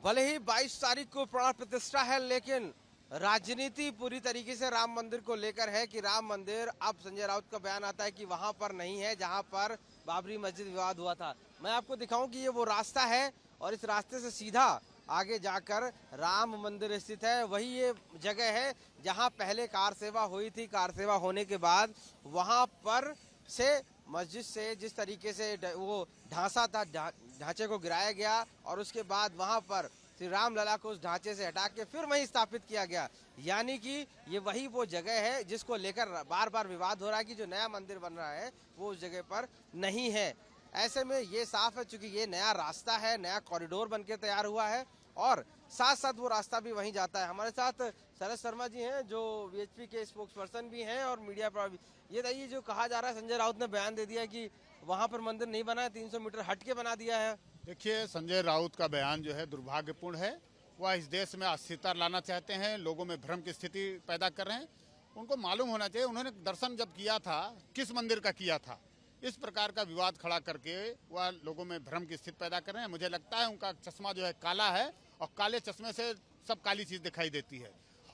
भले ही 22 तारीख को प्राण प्रतिष्ठा है, लेकिन राजनीति पूरी तरीके से राम मंदिर को लेकर है कि राम मंदिर, अब संजय राउत का बयान आता है कि वहां पर नहीं है जहां पर बाबरी मस्जिद विवाद हुआ था। मैं आपको दिखाऊं कि ये वो रास्ता है और इस रास्ते से सीधा आगे जाकर राम मंदिर स्थित है। वही ये जगह है जहां पहले कार सेवा हुई थी। कार सेवा होने के बाद वहां पर से मस्जिद से जिस तरीके से वो ढांचा था, ढांचे को गिराया गया और उसके बाद वहां पर श्री राम लला को उस ढांचे से हटा के फिर वहीं स्थापित किया गया। यानी कि ये वही वो जगह है जिसको लेकर बार बार विवाद हो रहा है कि जो नया मंदिर बन रहा है वो उस जगह पर नहीं है। ऐसे में ये साफ है, चूंकि ये नया रास्ता है, नया कॉरिडोर बनके तैयार हुआ है और साथ साथ वो रास्ता भी वहीं जाता है। हमारे साथ शरद शर्मा जी हैं जो वीएचपी के स्पोक्स पर्सन भी हैं और मीडिया पर भी। ये बताइए, जो कहा जा रहा है, संजय राउत ने बयान दे दिया कि वहां पर मंदिर नहीं बना है, 300 मीटर हट के बना दिया है। देखिए, संजय राउत का बयान जो है दुर्भाग्यपूर्ण है। वह इस देश में अस्थिरता लाना चाहते हैं, लोगों में भ्रम की स्थिति पैदा कर रहे हैं। उनको मालूम होना चाहिए उन्होंने दर्शन जब किया था किस मंदिर का किया था। इस प्रकार का विवाद खड़ा करके वह लोगों में भ्रम की स्थिति पैदा कर रहे हैं। मुझे लगता है उनका चश्मा जो है काला है और काले चश्मे से सब काली चीज दिखाई देती है।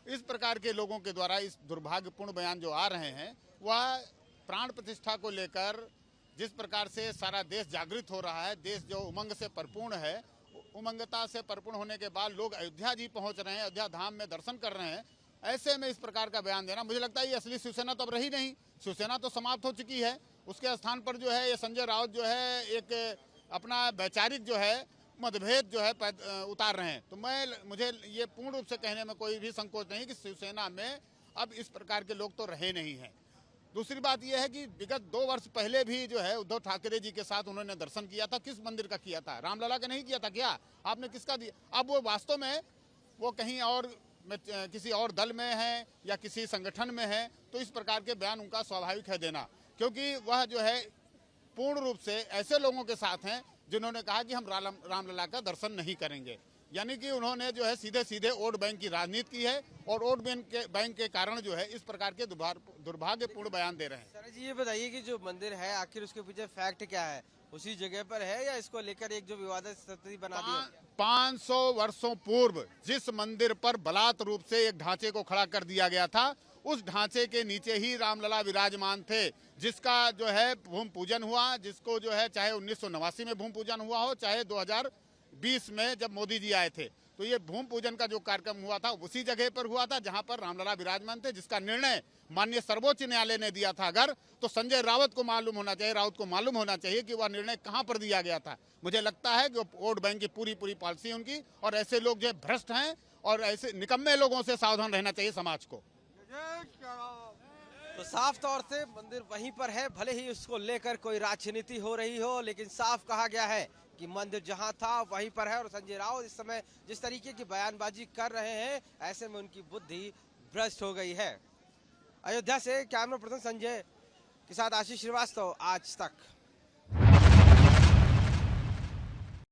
इस प्रकार के लोगों के द्वारा इस दुर्भाग्यपूर्ण बयान जो आ रहे हैं, वह प्राण प्रतिष्ठा को लेकर जिस प्रकार से सारा देश जागृत हो रहा है, देश जो उमंग से परिपूर्ण है, उमंगता से परिपूर्ण होने के बाद लोग अयोध्या जी पहुंच रहे हैं, अयोध्या धाम में दर्शन कर रहे हैं। ऐसे में इस प्रकार का बयान देना, मुझे लगता है ये असली शिवसेना तो अब रही नहीं। शिवसेना तो समाप्त हो चुकी है। उसके स्थान पर जो है ये संजय राउत जो है एक अपना वैचारिक जो है मतभेद जो है उतार रहे हैं। तो मुझे ये पूर्ण रूप से कहने में कोई भी संकोच नहीं कि शिवसेना में अब इस प्रकार के लोग तो रहे नहीं हैं। दूसरी बात यह है कि विगत 2 वर्ष पहले भी जो है उद्धव ठाकरे जी के साथ उन्होंने दर्शन किया था। किस मंदिर का किया था? रामलला का नहीं किया था क्या? आपने किसका दिया? अब वो वास्तव में वो कहीं और किसी और दल में है या किसी संगठन में है, तो इस प्रकार के बयान उनका स्वाभाविक है देना, क्योंकि वह जो है पूर्ण रूप से ऐसे लोगों के साथ हैं जिन्होंने कहा कि हम रामलला का दर्शन नहीं करेंगे। यानी कि उन्होंने जो है सीधे सीधे वोट बैंक की राजनीति की है और वोट बैंक के कारण जो है इस प्रकार के दुर्भाग्यपूर्ण बयान दे रहे हैं। सर जी, ये बताइए कि जो मंदिर है आखिर उसके पीछे फैक्ट क्या है? उसी जगह पर है या इसको लेकर एक जो विवादित स्थिति बना दी? 500 वर्षों पूर्व जिस मंदिर पर बलात् रूप से एक ढांचे को खड़ा कर दिया गया था, उस ढांचे के नीचे ही रामलला विराजमान थे, जिसका जो है भूमि पूजन हुआ, जिसको जो है चाहे 1989 में भूमि पूजन हुआ हो, चाहे 2020 में जब मोदी जी आए थे, तो ये भूमि पूजन का जो कार्यक्रम हुआ था उसी जगह पर हुआ था जहां पर रामलला विराजमान थे, जिसका निर्णय माननीय सर्वोच्च न्यायालय ने दिया था। अगर तो संजय राउत को मालूम होना चाहिए कि वह निर्णय कहां पर दिया गया था। मुझे लगता है कि वोट बैंक की पूरी पॉलिसी उनकी, और ऐसे लोग जो भ्रष्ट हैं और ऐसे निकम्मे लोगों से सावधान रहना चाहिए समाज को। तो साफ तौर से मंदिर वहीं पर है, भले ही उसको लेकर कोई राजनीति हो रही हो, लेकिन साफ कहा गया है कि मंदिर जहां था वहीं पर है। और संजय राउत इस समय जिस तरीके की बयानबाजी कर रहे हैं, ऐसे में उनकी बुद्धि भ्रष्ट हो गई है। अयोध्या से कैमरा पर्सन संजय के साथ आशीष श्रीवास्तव, आज तक।